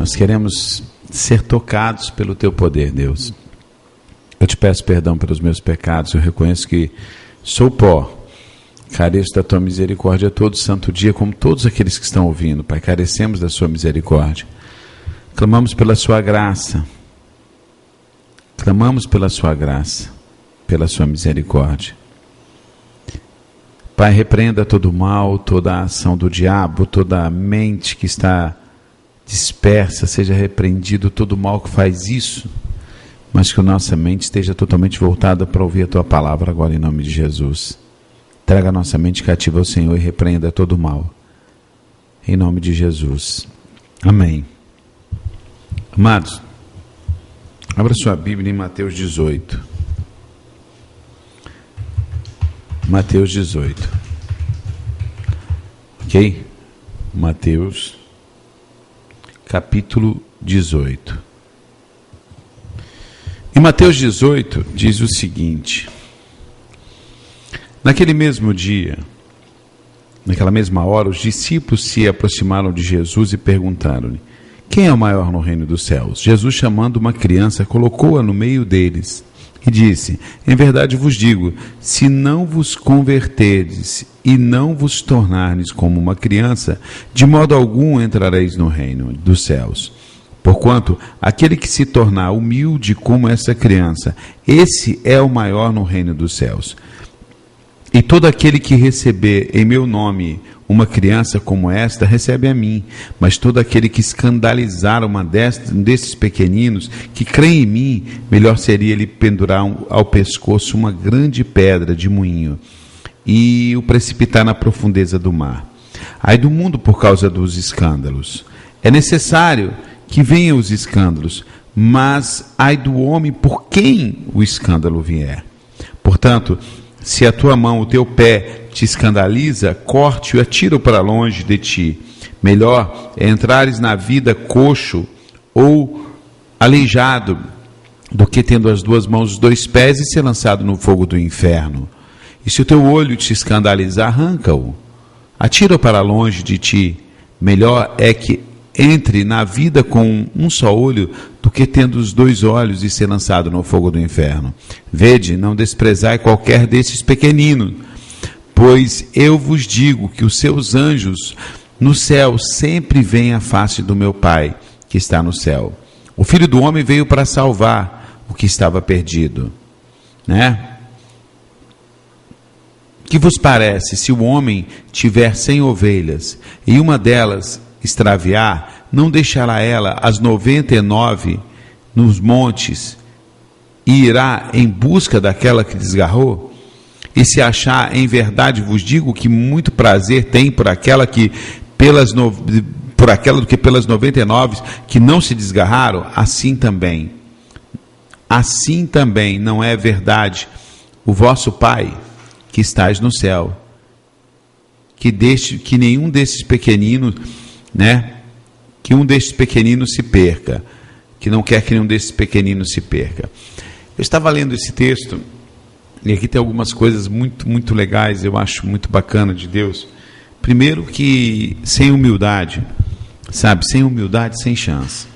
Nós queremos ser tocados pelo Teu poder, Deus. Eu te peço perdão pelos meus pecados, eu reconheço que sou pó, careço da Tua misericórdia todo santo dia, como todos aqueles que estão ouvindo, Pai, carecemos da Sua misericórdia. Clamamos pela Sua graça, clamamos pela Sua graça, pela Sua misericórdia. Pai, repreenda todo o mal, toda a ação do diabo, toda a mente que está dispersa, seja repreendido todo o mal que faz isso, mas que a nossa mente esteja totalmente voltada para ouvir a Tua palavra agora em nome de Jesus. Traga a nossa mente cativa ao Senhor e repreenda todo o mal, em nome de Jesus. Amém. Amados, abra sua Bíblia em Mateus 18. Mateus 18. Ok? Mateus, capítulo 18. Em Mateus 18, diz o seguinte: naquele mesmo dia, naquela mesma hora, os discípulos se aproximaram de Jesus e perguntaram-lhe: quem é o maior no reino dos céus? Jesus, chamando uma criança, colocou-a no meio deles e disse: em verdade vos digo, se não vos converterdes e não vos tornardes como uma criança, de modo algum entrareis no reino dos céus. Porquanto, aquele que se tornar humilde como essa criança, esse é o maior no reino dos céus. E todo aquele que receber em meu nome uma criança como esta, recebe a mim. Mas todo aquele que escandalizar um desses pequeninos, que crê em mim, melhor seria ele pendurar ao pescoço uma grande pedra de moinho e o precipitar na profundeza do mar. Ai do mundo por causa dos escândalos. É necessário que venham os escândalos, mas ai do homem por quem o escândalo vier. Portanto, se a tua mão, o teu pé, te escandaliza, corte-o e atira-o para longe de ti. Melhor é entrares na vida coxo ou aleijado, do que tendo as duas mãos, os dois pés, e ser lançado no fogo do inferno. E se o teu olho te escandalizar, arranca-o, atira-o para longe de ti. Melhor é que entre na vida com um só olho, do que tendo os dois olhos e ser lançado no fogo do inferno. Vede, não desprezai qualquer desses pequeninos, pois eu vos digo que os seus anjos no céu sempre veem a face do meu Pai que está no céu. O Filho do Homem veio para salvar o que estava perdido, né? Que vos parece, se o homem tiver 100 ovelhas e uma delas extraviar, não deixará ela as 99 nos montes e irá em busca daquela que desgarrou? E se achar, em verdade vos digo que muito prazer tem por aquela do que pelas 99 que não se desgarraram, assim também não é verdade o vosso Pai que estais no céu, que nenhum desses pequeninos, né, que um desses pequeninos se perca, que não quer que nenhum desses pequeninos se perca. Eu estava lendo esse texto, e aqui tem algumas coisas muito, muito legais, eu acho muito bacana de Deus. Primeiro que sem humildade, sabe, sem humildade, sem chance.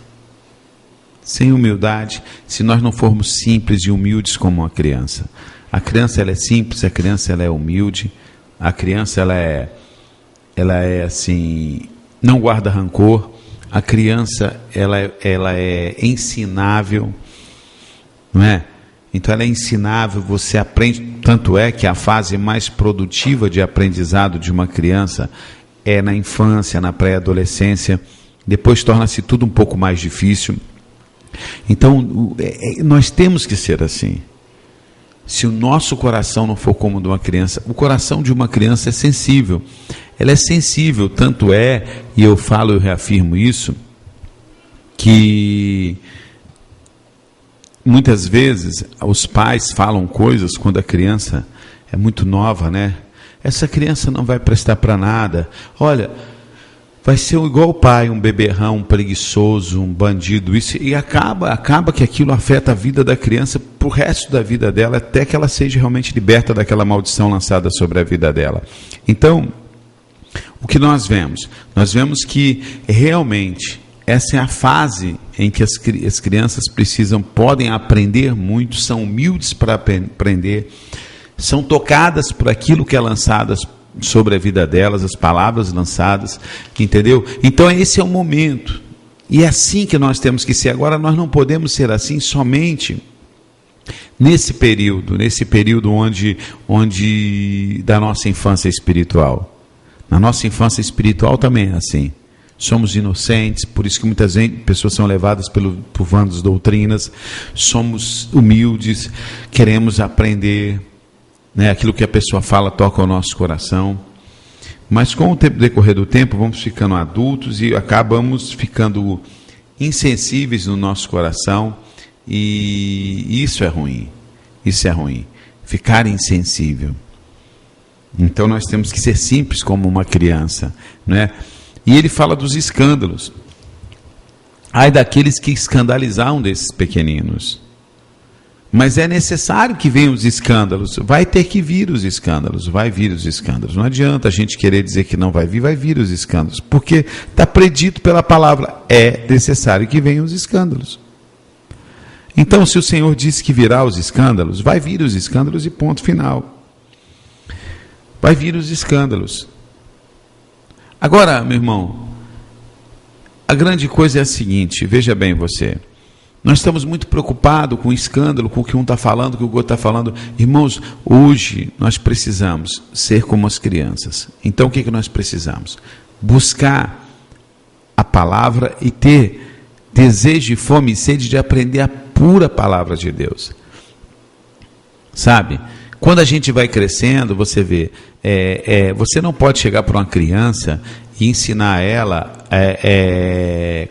Sem humildade, se nós não formos simples e humildes como uma criança. A criança, ela é simples, a criança, ela é humilde, a criança, ela é assim, não guarda rancor, a criança, ela é ensinável, não é? Então ela é ensinável, você aprende, tanto é que a fase mais produtiva de aprendizado de uma criança é na infância, na pré-adolescência, depois torna-se tudo um pouco mais difícil. Então nós temos que ser assim. Se o nosso coração não for como o de uma criança, o coração de uma criança é sensível, ela é sensível, tanto é, e eu falo, eu reafirmo isso, que muitas vezes os pais falam coisas quando a criança é muito nova, né? Essa criança não vai prestar para nada, olha, vai ser igual o pai, um beberrão, um preguiçoso, um bandido, isso, e acaba que aquilo afeta a vida da criança para o resto da vida dela, até que ela seja realmente liberta daquela maldição lançada sobre a vida dela. Então, o que nós vemos? Nós vemos que realmente essa é a fase em que as crianças podem aprender muito, são humildes para aprender, são tocadas por aquilo que é lançado sobre a vida delas, as palavras lançadas, entendeu? Então esse é o momento, e é assim que nós temos que ser. Agora, nós não podemos ser assim somente nesse período onde da nossa infância espiritual. Na nossa infância espiritual também é assim. Somos inocentes, por isso que muitas pessoas são levadas por vãs doutrinas. Somos humildes, queremos aprender, né? Aquilo que a pessoa fala toca o nosso coração. Mas com o decorrer do tempo, vamos ficando adultos e acabamos ficando insensíveis no nosso coração. E isso é ruim. Isso é ruim. Ficar insensível. Então nós temos que ser simples como uma criança, né? E ele fala dos escândalos. Ai daqueles que escandalizaram desses pequeninos. Mas é necessário que venham os escândalos. Vai ter que vir os escândalos. Vai vir os escândalos. Não adianta a gente querer dizer que não vai vir os escândalos. Porque está predito pela palavra. É necessário que venham os escândalos. Então, se o Senhor disse que virá os escândalos, vai vir os escândalos e ponto final. Vai vir os escândalos. Agora, meu irmão, a grande coisa é a seguinte, veja bem você, nós estamos muito preocupados com o escândalo, com o que um está falando, com o que o outro está falando. Irmãos, hoje nós precisamos ser como as crianças. Então o que nós precisamos? Buscar a palavra e ter desejo, fome e sede de aprender a pura palavra de Deus. Sabe? Quando a gente vai crescendo, você vê, você não pode chegar para uma criança e ensinar a ela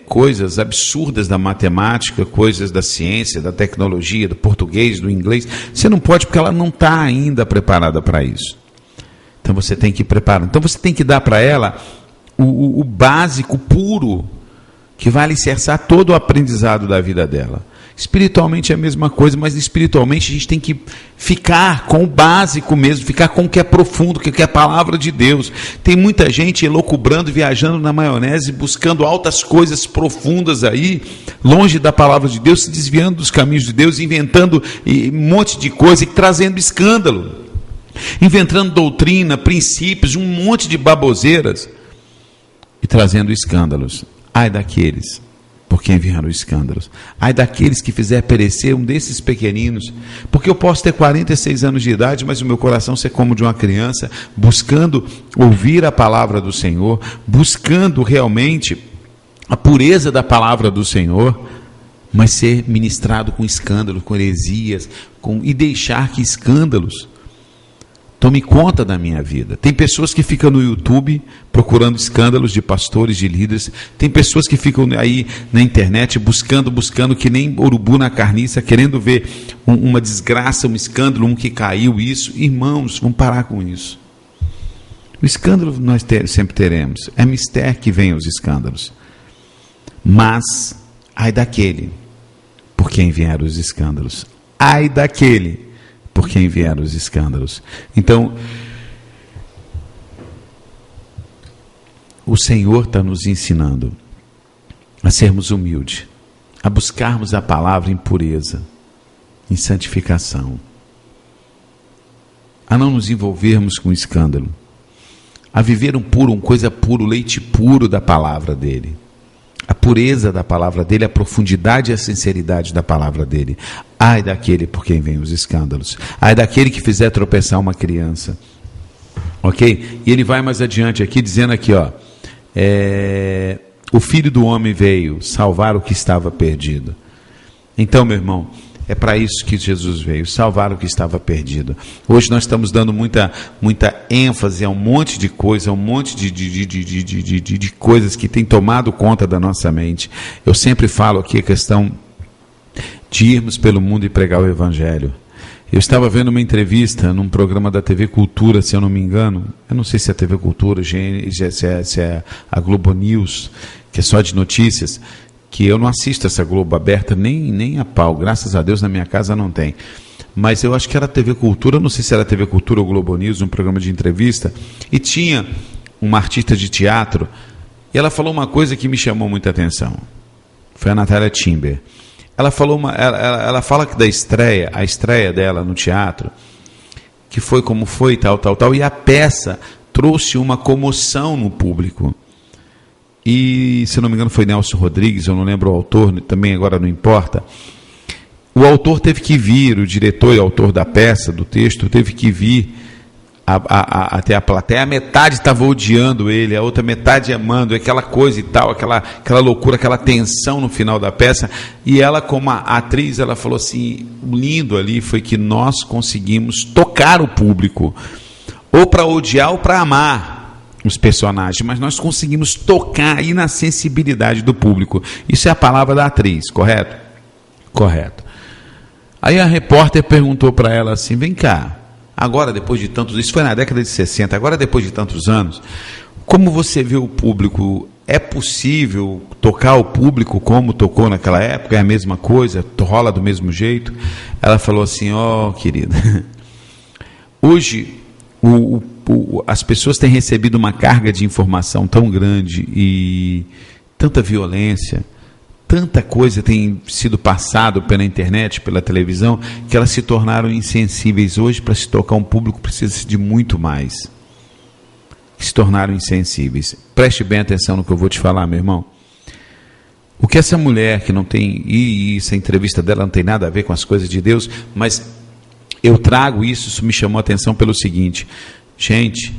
coisas absurdas da matemática, coisas da ciência, da tecnologia, do português, do inglês. Você não pode, porque ela não está ainda preparada para isso. Então você tem que preparar. Então você tem que dar para ela o básico puro, que vai alicerçar todo o aprendizado da vida dela. Espiritualmente é a mesma coisa, mas espiritualmente a gente tem que ficar com o básico mesmo, ficar com o que é profundo, que é a palavra de Deus. Tem muita gente elocubrando, viajando na maionese, buscando altas coisas profundas aí, longe da palavra de Deus, se desviando dos caminhos de Deus, inventando um monte de coisa e trazendo escândalo, inventando doutrina, princípios, um monte de baboseiras e trazendo escândalos. Ai daqueles por quem vieram os escândalos. Ai daqueles que fizer perecer um desses pequeninos, porque eu posso ter 46 anos de idade, mas o meu coração ser como de uma criança, buscando ouvir a palavra do Senhor, buscando realmente a pureza da palavra do Senhor, mas ser ministrado com escândalos, com heresias, e deixar que escândalos tome conta da minha vida. Tem pessoas que ficam no YouTube procurando escândalos de pastores, de líderes. Tem pessoas que ficam aí na internet buscando que nem urubu na carniça, querendo ver uma desgraça, um escândalo, um que caiu, isso. Irmãos, vamos parar com isso. O escândalo nós sempre teremos. É mistério que vem os escândalos. Mas, ai daquele por quem vieram os escândalos. Ai daquele por quem vieram os escândalos. Então, o Senhor está nos ensinando a sermos humildes, a buscarmos a palavra em pureza, em santificação, a não nos envolvermos com escândalo, a viver coisa pura, o leite puro da palavra dele. A pureza da palavra dele, a profundidade e a sinceridade da palavra dele. Ai daquele por quem vêm os escândalos. Ai daquele que fizer tropeçar uma criança. Ok? E ele vai mais adiante aqui, dizendo aqui, ó, o Filho do Homem veio salvar o que estava perdido. Então, meu irmão, é para isso que Jesus veio, salvar o que estava perdido. Hoje nós estamos dando muita ênfase a um monte de coisa, a um monte de coisas que tem tomado conta da nossa mente. Eu sempre falo aqui a questão de irmos pelo mundo e pregar o Evangelho. Eu estava vendo uma entrevista num programa da TV Cultura, se eu não me engano, eu não sei se é a TV Cultura, se é a Globo News, que é só de notícias, que eu não assisto essa Globo aberta nem a pau, graças a Deus na minha casa não tem, mas eu acho que era TV Cultura, não sei se era TV Cultura ou Globo News, um programa de entrevista, e tinha uma artista de teatro, E ela falou uma coisa que me chamou muita atenção. Foi a Natália Timber. Ela fala que a estreia dela no teatro, que foi como foi, tal, e a peça trouxe uma comoção no público. E, se não me engano, foi Nelson Rodrigues, eu não lembro o autor, também agora não importa. O autor teve que vir, o diretor e autor da peça, do texto, teve que vir até a plateia. A metade estava odiando ele, a outra metade amando, aquela coisa e tal, aquela loucura, aquela tensão no final da peça. E ela, como atriz, ela falou assim, o lindo ali foi que nós conseguimos tocar o público, ou para odiar ou para amar os personagens, mas nós conseguimos tocar aí na sensibilidade do público. Isso é a palavra da atriz, correto? Correto. Aí a repórter perguntou para ela assim, vem cá, agora depois de tantos, isso foi na década de 60, agora depois de tantos anos, como você vê o público, é possível tocar o público como tocou naquela época? É a mesma coisa? Rola do mesmo jeito? Ela falou assim, querida, hoje as pessoas têm recebido uma carga de informação tão grande e tanta violência, tanta coisa tem sido passado pela internet, pela televisão, que elas se tornaram insensíveis. Hoje, para se tocar um público, precisa-se de muito mais. Se tornaram insensíveis. Preste bem atenção no que eu vou te falar, meu irmão. O que essa mulher que não tem, e essa entrevista dela não tem nada a ver com as coisas de Deus, mas eu trago isso me chamou a atenção pelo seguinte, gente,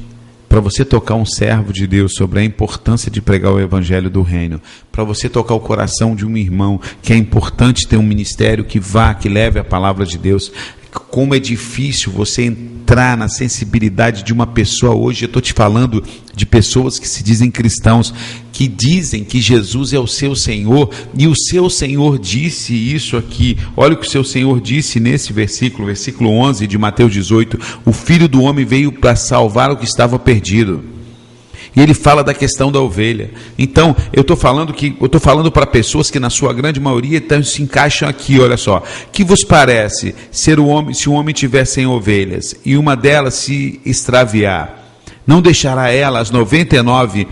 para você tocar um servo de Deus sobre a importância de pregar o evangelho do reino, para você tocar o coração de um irmão, que é importante ter um ministério que leve a palavra de Deus, como é difícil você entrar na sensibilidade de uma pessoa hoje. Eu estou te falando de pessoas que se dizem cristãos, que dizem que Jesus é o seu Senhor, e o seu Senhor disse isso aqui. Olha o que o seu Senhor disse nesse versículo 11 de Mateus 18, o Filho do Homem veio para salvar o que estava perdido. E ele fala da questão da ovelha. Então, eu estou falando para pessoas que na sua grande maioria se encaixam aqui, olha só. Que vos parece se o homem tiver 100 ovelhas e uma delas se extraviar, não deixará ela as 99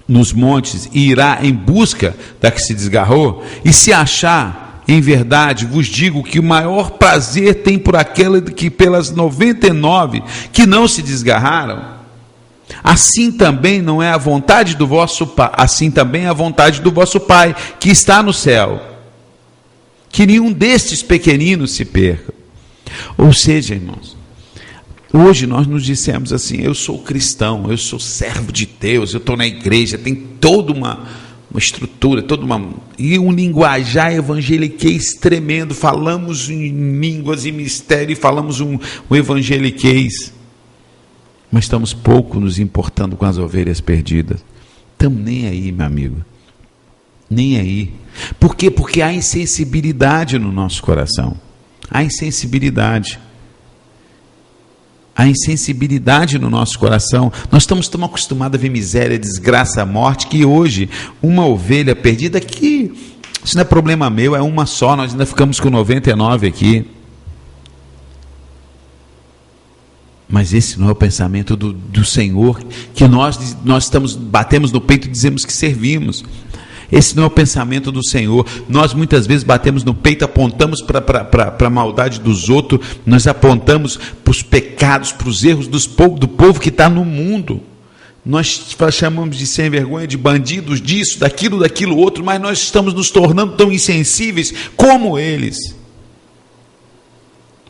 nos montes e irá em busca da que se desgarrou? E se achar, em verdade, vos digo que o maior prazer tem por aquela que pelas 99 que não se desgarraram. Assim também não é a vontade do vosso Pai, assim também é a vontade do vosso Pai que está no céu, que nenhum destes pequeninos se perca. Ou seja, irmãos, hoje nós nos dissemos assim, eu sou cristão, eu sou servo de Deus, eu estou na igreja, tem toda uma estrutura, e um linguajar evangeliquez tremendo, falamos em línguas e mistério, falamos um evangeliquez, mas estamos pouco nos importando com as ovelhas perdidas. Estamos nem aí, meu amigo, nem aí. Por quê? Porque há insensibilidade no nosso coração, há insensibilidade no nosso coração. Nós estamos tão acostumados a ver miséria, desgraça, morte, que hoje uma ovelha perdida, que isso não é problema meu, é uma só, nós ainda ficamos com 99 aqui. Mas esse não é o pensamento do Senhor, que nós batemos no peito e dizemos que servimos. Esse não é o pensamento do Senhor. Nós muitas vezes batemos no peito, apontamos para a maldade dos outros, nós apontamos para os pecados, para os erros do povo que está no mundo. Nós chamamos de sem vergonha, de bandidos, disso, daquilo outro, mas nós estamos nos tornando tão insensíveis como eles,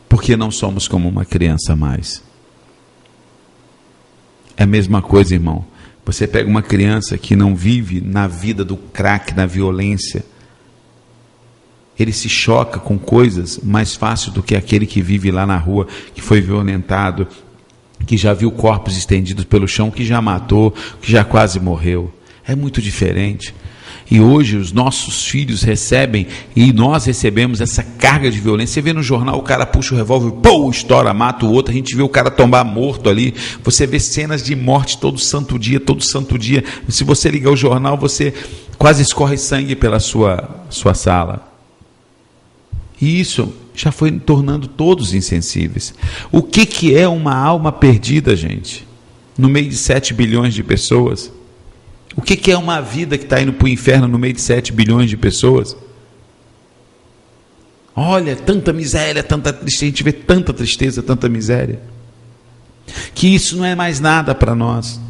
porque não somos como uma criança mais. É a mesma coisa, irmão. Você pega uma criança que não vive na vida do crack, na violência, ele se choca com coisas mais fácil do que aquele que vive lá na rua, que foi violentado, que já viu corpos estendidos pelo chão, que já matou, que já quase morreu. É muito diferente. E hoje os nossos filhos recebem, e nós recebemos essa carga de violência. Você vê no jornal, o cara puxa o revólver, pô, estoura, mata o outro. A gente vê o cara tombar morto ali. Você vê cenas de morte todo santo dia. Se você ligar o jornal, você quase escorre sangue pela sua sala. E isso já foi tornando todos insensíveis. O que é uma alma perdida, gente? No meio de 7 bilhões de pessoas. O que é uma vida que está indo para o inferno no meio de 7 bilhões de pessoas? Olha, tanta miséria, tanta tristeza, a gente vê tanta tristeza, tanta miséria, que isso não é mais nada para nós,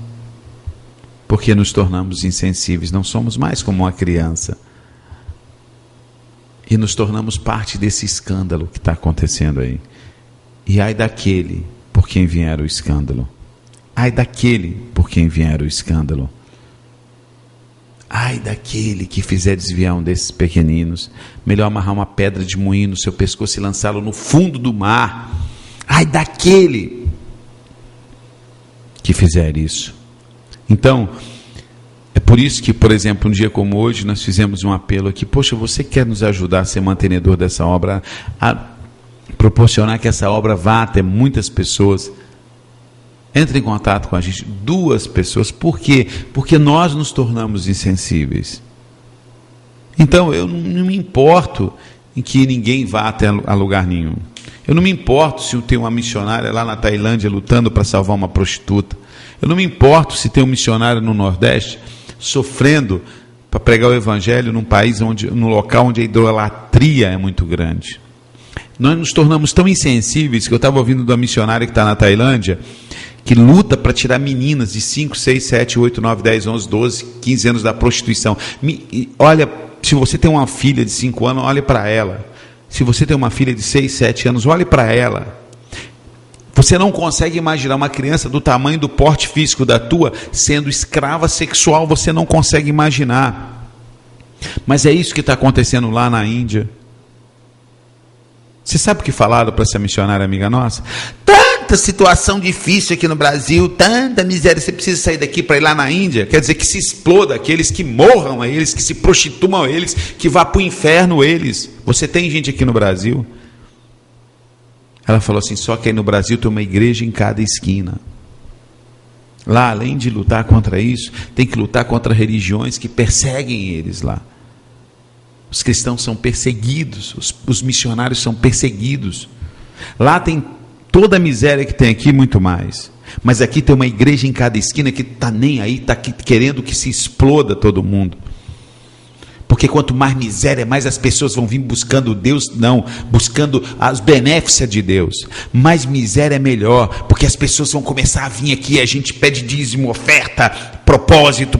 porque nos tornamos insensíveis, não somos mais como uma criança, e nos tornamos parte desse escândalo que está acontecendo aí. E ai daquele por quem vier o escândalo, ai daquele por quem vier o escândalo, ai daquele que fizer desviar um desses pequeninos. Melhor amarrar uma pedra de moinho no seu pescoço e lançá-lo no fundo do mar. Ai daquele que fizer isso. Então, é por isso que, por exemplo, um dia como hoje, nós fizemos um apelo aqui. Poxa, você quer nos ajudar a ser mantenedor dessa obra, a proporcionar que essa obra vá até muitas pessoas? Entre em contato com a gente. 2 pessoas. Por quê? Porque nós nos tornamos insensíveis. Então, eu não me importo em que ninguém vá até a lugar nenhum. Eu não me importo se tem uma missionária lá na Tailândia lutando para salvar uma prostituta. Eu não me importo se tem um missionário no Nordeste sofrendo para pregar o Evangelho num país no local onde a idolatria é muito grande. Nós nos tornamos tão insensíveis que eu estava ouvindo de uma missionária que está na Tailândia, que luta para tirar meninas de 5, 6, 7, 8, 9, 10, 11, 12, 15 anos da prostituição. Olha, se você tem uma filha de 5 anos, olhe para ela. Se você tem uma filha de 6, 7 anos, olhe para ela. Você não consegue imaginar uma criança do tamanho do porte físico da tua sendo escrava sexual, você não consegue imaginar. Mas é isso que está acontecendo lá na Índia. Você sabe o que falaram para essa missionária amiga nossa? Tanta situação difícil aqui no Brasil, tanta miséria, você precisa sair daqui para ir lá na Índia? Quer dizer que se exploda aqueles, que morram a eles, que se prostituam a eles, que vá para o inferno eles. Você tem gente aqui no Brasil? Ela falou assim, só que aí no Brasil tem uma igreja em cada esquina. Lá, além de lutar contra isso, tem que lutar contra religiões que perseguem eles lá. Os cristãos são perseguidos, os missionários são perseguidos. Lá tem toda a miséria que tem aqui, muito mais. Mas aqui tem uma igreja em cada esquina que está nem aí, está querendo que se exploda todo mundo. Porque quanto mais miséria, mais as pessoas vão vir buscando Deus, não, buscando as benéficas de Deus. Mais miséria é melhor, porque as pessoas vão começar a vir aqui, a gente pede dízimo, oferta, propósito,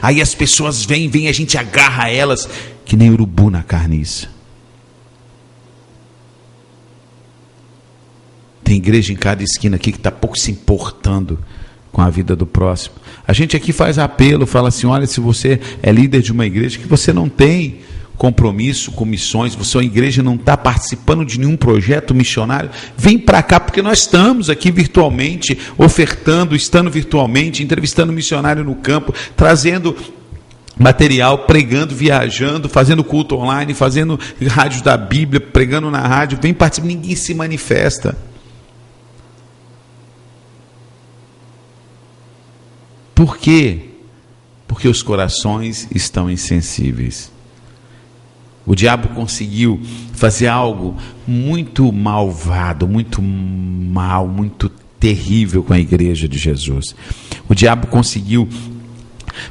aí as pessoas vêm, a gente agarra elas, que nem urubu na carniça. Tem igreja em cada esquina aqui que está pouco se importando com a vida do próximo. A gente aqui faz apelo, fala assim, olha, se você é líder de uma igreja que você não tem compromisso com missões, você, a igreja não está participando de nenhum projeto missionário, vem para cá, porque nós estamos aqui virtualmente, ofertando, estando virtualmente, entrevistando missionário no campo, trazendo material, pregando, viajando, fazendo culto online, fazendo rádio da Bíblia, pregando na rádio, vem participar, ninguém se manifesta. Por quê? Porque os corações estão insensíveis. O diabo conseguiu fazer algo muito malvado, muito mal, muito terrível com a igreja de Jesus. O diabo conseguiu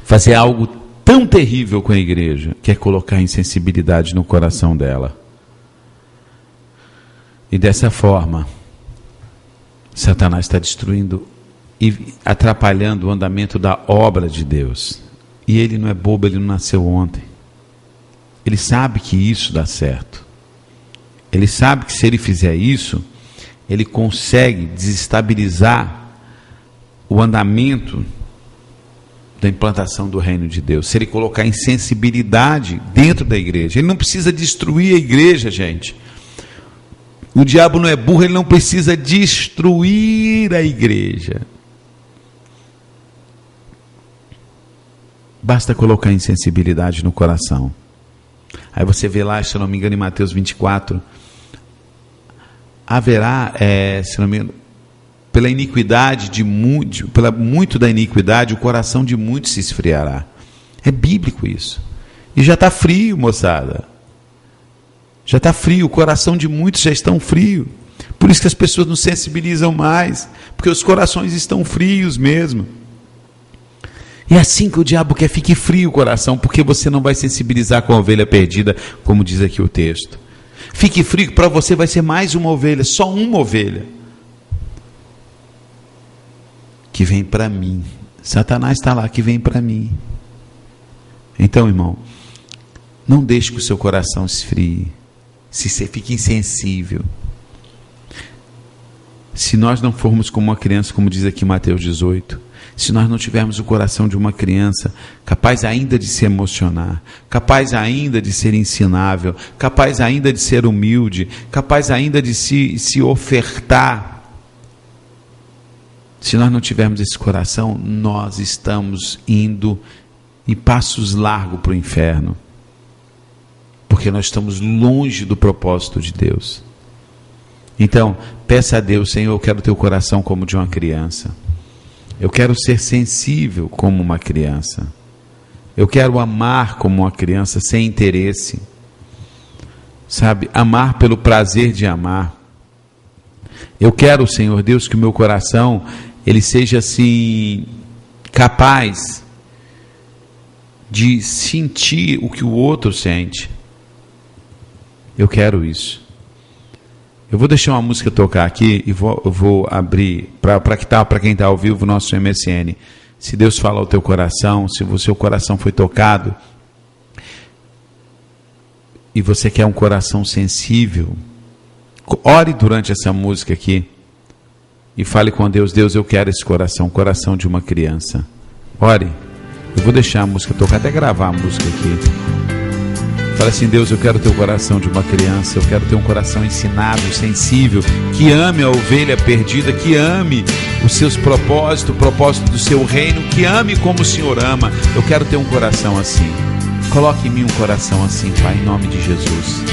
fazer algo tão terrível com a igreja, que é colocar insensibilidade no coração dela. E dessa forma, Satanás está destruindo e atrapalhando o andamento da obra de Deus. E ele não é bobo, ele não nasceu ontem. Ele sabe que isso dá certo. Ele sabe que se ele fizer isso, ele consegue desestabilizar o andamento da implantação do reino de Deus. Se ele colocar insensibilidade dentro da igreja, ele não precisa destruir a igreja, gente. O diabo não é burro, ele não precisa destruir a igreja. Basta colocar insensibilidade no coração. Aí você vê lá, se não me engano, em Mateus 24, haverá, se não me engano, pela iniquidade de muito, pela muito da iniquidade, o coração de muitos se esfriará. É bíblico isso. E já está frio, moçada. Já está frio, o coração de muitos já estão frio. Por isso que as pessoas não sensibilizam mais, porque os corações estão frios mesmo. É assim que o diabo quer, fique frio o coração, porque você não vai sensibilizar com a ovelha perdida, como diz aqui o texto. Fique frio, para você vai ser mais uma ovelha, só uma ovelha, que vem para mim. Satanás está lá, que vem para mim. Então, irmão, não deixe que o seu coração esfrie, se você fique insensível. Se nós não formos como uma criança, como diz aqui Mateus 18, se nós não tivermos o coração de uma criança, capaz ainda de se emocionar, capaz ainda de ser ensinável, capaz ainda de ser humilde, capaz ainda de se ofertar, se nós não tivermos esse coração, nós estamos indo em passos largos para o inferno, porque nós estamos longe do propósito de Deus. Então, peça a Deus: Senhor, eu quero ter o coração como de uma criança. Eu quero ser sensível como uma criança. Eu quero amar como uma criança, sem interesse. Sabe? Amar pelo prazer de amar. Eu quero, Senhor Deus, que o meu coração, ele seja assim, capaz de sentir o que o outro sente. Eu quero isso. Eu vou deixar uma música tocar aqui e eu vou abrir para quem está ao vivo o nosso MSN. Se Deus fala ao teu coração, se o seu coração foi tocado e você quer um coração sensível, ore durante essa música aqui e fale com Deus: Deus, eu quero esse coração, o coração de uma criança. Ore. Eu vou deixar a música tocar, até gravar a música aqui. Fala assim: Deus, eu quero ter o coração de uma criança, eu quero ter um coração ensinável, sensível, que ame a ovelha perdida, que ame os seus propósitos, o propósito do seu reino, que ame como o Senhor ama. Eu quero ter um coração assim. Coloque em mim um coração assim, Pai, em nome de Jesus.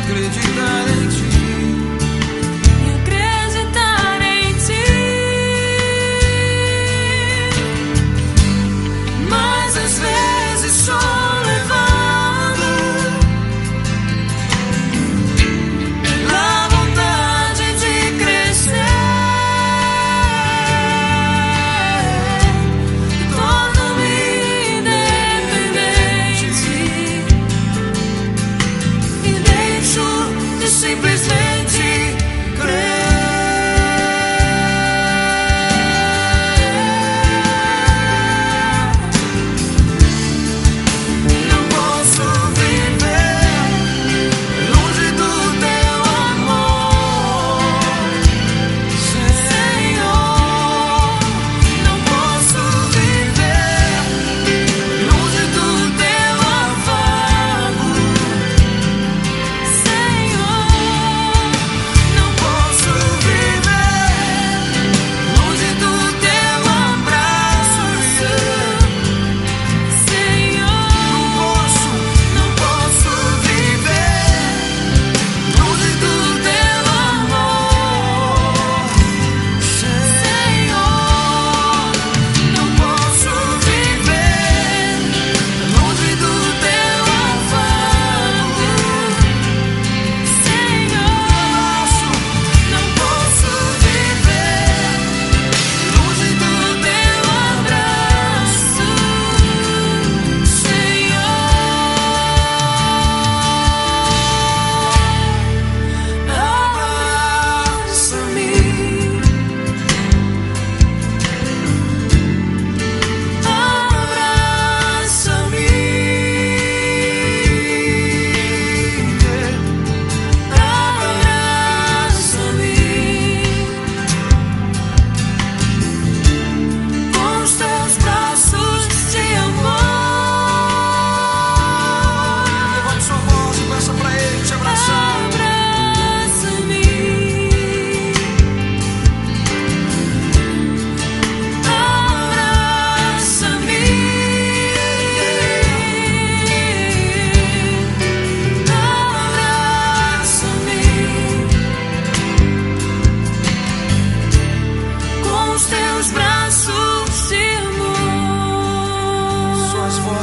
Acreditar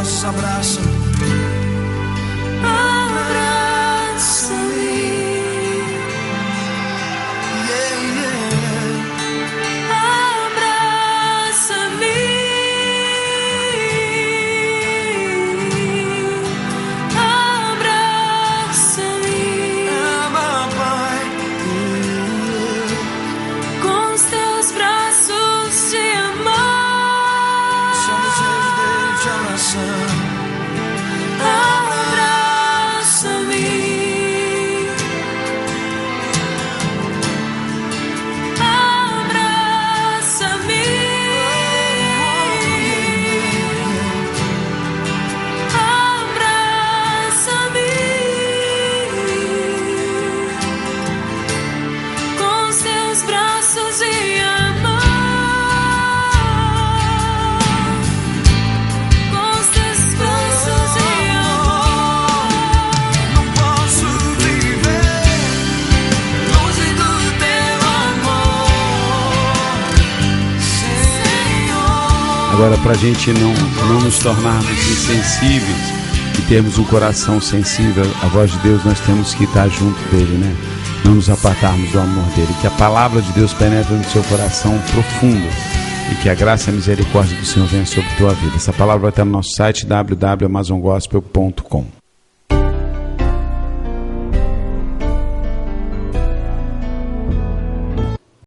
vozes abraçam. Agora, para a gente não nos tornarmos insensíveis e termos um coração sensível à voz de Deus, nós temos que estar junto dele, né? Não nos apartarmos do amor dele. Que a palavra de Deus penetre no seu coração profundo e que a graça e a misericórdia do Senhor venha sobre a tua vida. Essa palavra vai estar no nosso site www.amazongospel.com.